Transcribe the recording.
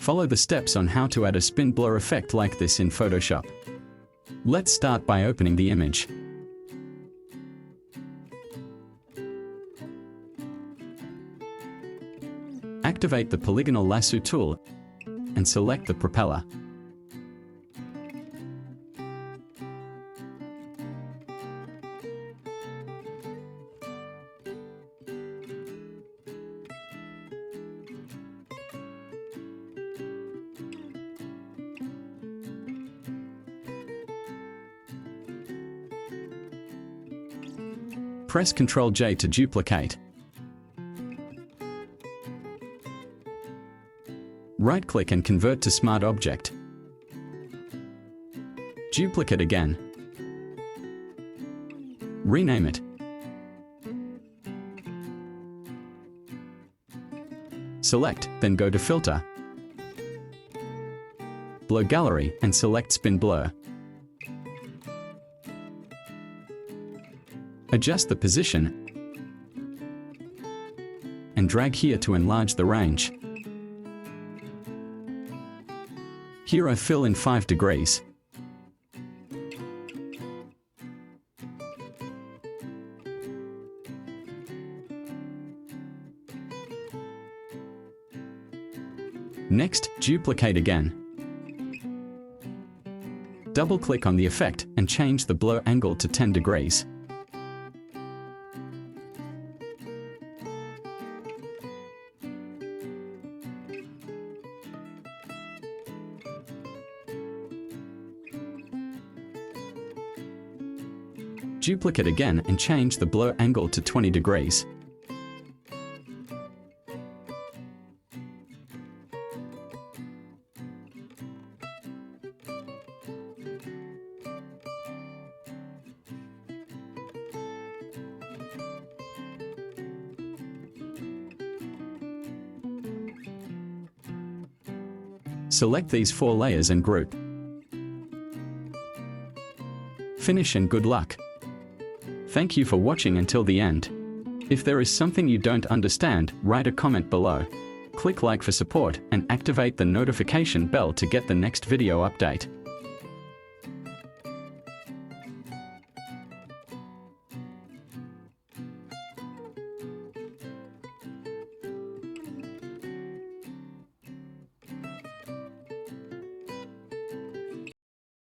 Follow the steps on how to add a spin blur effect like this in Photoshop. Let's start by opening the image. Activate the polygonal lasso tool and select the propeller. Press Ctrl J to duplicate. Right-click and convert to Smart Object. Duplicate again. Rename it. Select, then go to Filter, Blur Gallery, and select Spin Blur. Adjust the position and drag here to enlarge the range. Here I fill in 5 degrees. Next, duplicate again. Double-click on the effect and change the blur angle to 10 degrees. Duplicate again and change the blur angle to 20 degrees. Select these 4 layers and group. Finish and good luck. Thank you for watching until the end. If there is something you don't understand, write a comment below. Click like for support and activate the notification bell to get the next video update.